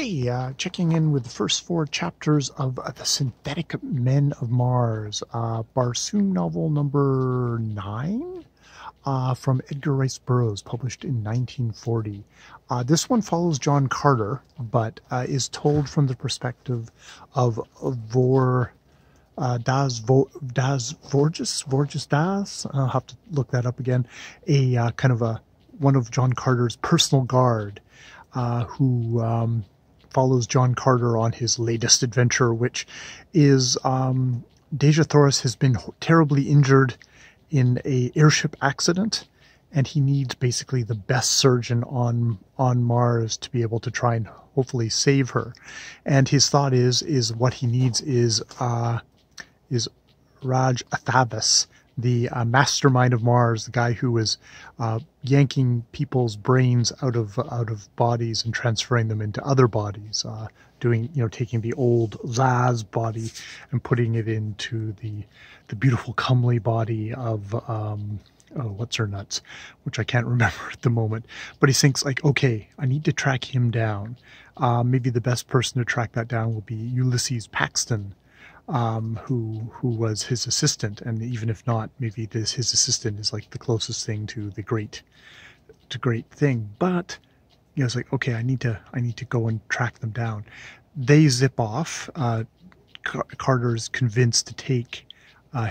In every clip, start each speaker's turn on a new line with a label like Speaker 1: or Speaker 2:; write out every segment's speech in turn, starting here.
Speaker 1: Hey, checking in with the first four chapters of the Synthtc Men of Mars, Barsoom novel number 9 from Edgar Rice Burroughs, published in 1940. This one follows John Carter, but is told from the perspective of Das Vorges Das. I'll have to look that up again. One of John Carter's personal guard, who follows John Carter on his latest adventure, which is Deja Thoris has been terribly injured in a airship accident, and he needs basically the best surgeon on Mars to be able to try and hopefully save her. And his thought is what he needs is Raj Athavis, the mastermind of Mars, the guy who was yanking people's brains out of bodies and transferring them into other bodies, taking the old Zaz body and putting it into the beautiful, comely body of what's her nuts, which I can't remember at the moment. But he thinks, like, okay, I need to track him down. Maybe the best person to track that down will be Ulysses Paxton, who was his assistant, and even if not, maybe his assistant is like the closest thing to the great thing. But it's like, okay, I need to go and track them down. They zip off. Carter's convinced to take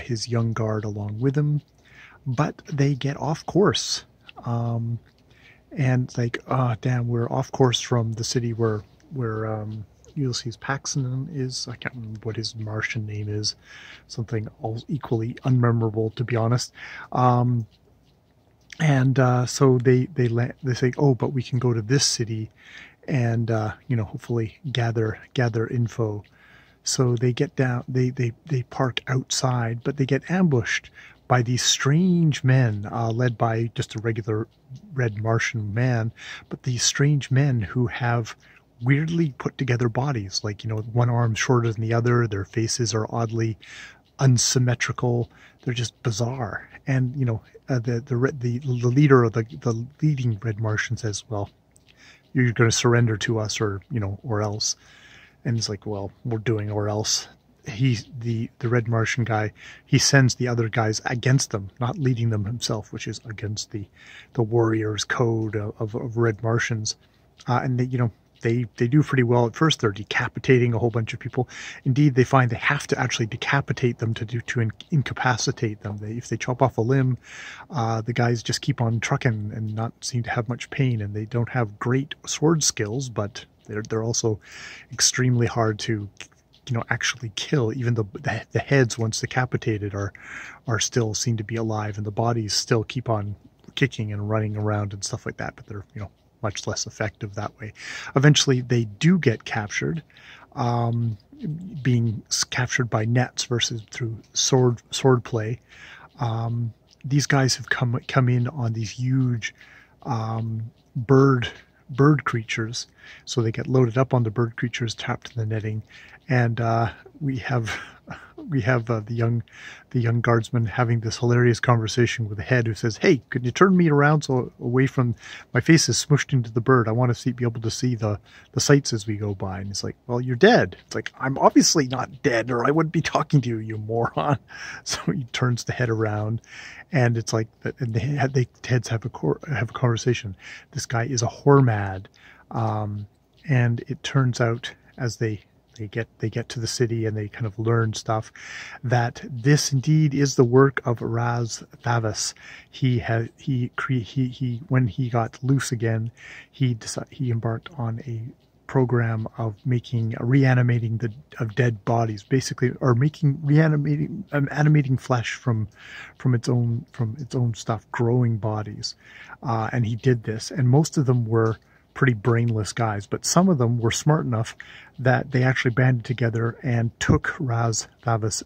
Speaker 1: his young guard along with him, but they get off course, and it's like, damn, we're off course from the city where Ulysses Paxton is. I can't remember what his Martian name is. Something all equally unmemorable, to be honest. So they say, oh, but we can go to this city and hopefully gather info. So they get down. They park outside, but they get ambushed by these strange men, led by just a regular red Martian man, but these strange men who have weirdly put together bodies, like, one arm shorter than the other, their faces are oddly unsymmetrical, they're just bizarre. And the leader of the leading red Martian says, well, you're going to surrender to us, or else. And it's like, well, we're doing or else. The red Martian guy, he sends the other guys against them, not leading them himself, which is against the warrior's code of red Martians. And they do pretty well at first. They're decapitating a whole bunch of people. Indeed, they find they have to actually decapitate them to incapacitate them. If they chop off a limb, the guys just keep on trucking and not seem to have much pain. And they don't have great sword skills, but they're also extremely hard to actually kill. Even the heads, once decapitated, are still seem to be alive, and the bodies still keep on kicking and running around and stuff like that. But they're much less effective that way. Eventually, they do get captured, being captured by nets versus through sword play. These guys have come in on these huge bird creatures, so they get loaded up on the bird creatures, trapped in the netting, and we have the young guardsman having this hilarious conversation with the head, who says, "Hey, could you turn me around so away from my face is smushed into the bird? I want to be able to see the sights as we go by." And he's like, "Well, you're dead." It's like, "I'm obviously not dead, or I wouldn't be talking to you, you moron." So he turns the head around, and it's like, and the heads have a conversation. This guy is a whore-mad, and it turns out as they get to the city and they kind of learn stuff, that this indeed is the work of Raz Thavis. He when he got loose again, he embarked on a program of reanimating of dead bodies, basically, or animating flesh from its own stuff, growing bodies, and he did this, and most of them were pretty brainless guys, but some of them were smart enough that they actually banded together and took Raz Thavis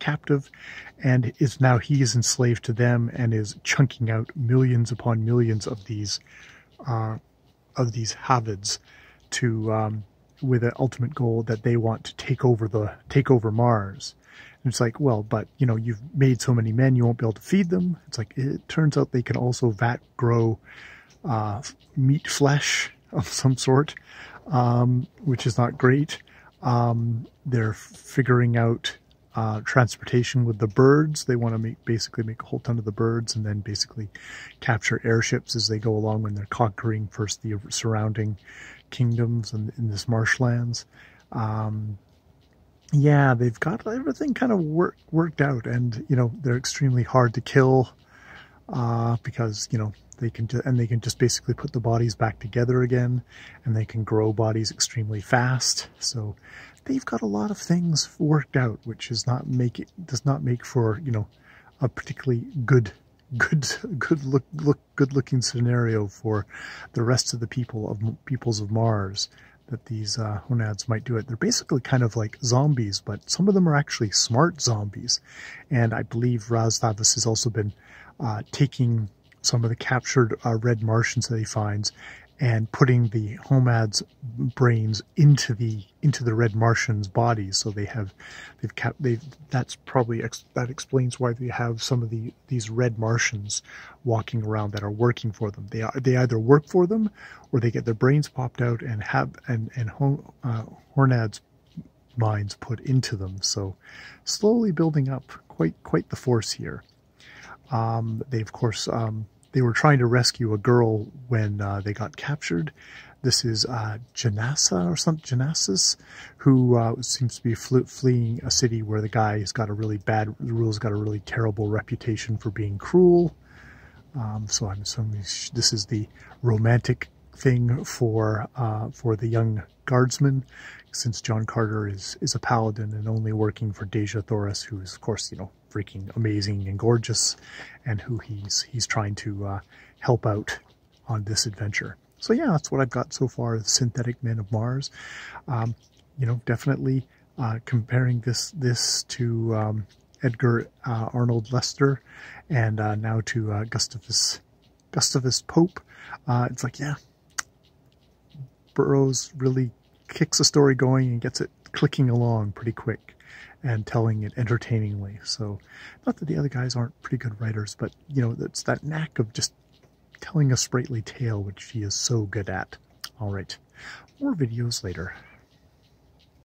Speaker 1: captive, and he is enslaved to them and is chunking out millions upon millions of these Havids with an ultimate goal that they want to take over Mars. And it's like, well, but you've made so many men, you won't be able to feed them. It's like, it turns out they can also grow meat flesh of some sort, which is not great. They're figuring out transportation with the birds. They want to basically make a whole ton of the birds and then basically capture airships as they go along when they're conquering first the surrounding kingdoms and in this marshlands. Yeah, they've got everything kind of worked out, and they're extremely hard to kill because they can just basically put the bodies back together again, and they can grow bodies extremely fast. So they've got a lot of things worked out, which does not make for a particularly good looking scenario for the rest of the peoples of Mars, that these Honads might do it. They're basically kind of like zombies, but some of them are actually smart zombies. And I believe Razdavis has also been taking some of the captured red Martians that he finds and putting the Honads' brains into the red Martians' bodies. So that explains why they have some of these red Martians walking around that are working for them. They either work for them, or they get their brains popped out and Honads' minds put into them. So slowly building up quite the force here. They of course they were trying to rescue a girl when they got captured. This is Genasis, who seems to be fleeing a city where the guy has got a really terrible reputation for being cruel. So I'm assuming this is the romantic thing for the young guardsman, since John Carter is a paladin and only working for Dejah Thoris, who is of course freaking amazing and gorgeous, and who he's trying to help out on this adventure. So yeah, that's what I've got so far, the Synthtc Men of Mars. Definitely comparing this to Edgar Arnold Lester, and now to Gustavus Pope. It's like, yeah, Burroughs really kicks the story going and gets it clicking along pretty quick and telling it entertainingly. So not that the other guys aren't pretty good writers, but it's that knack of just telling a sprightly tale, which he is so good at. All right, more videos later.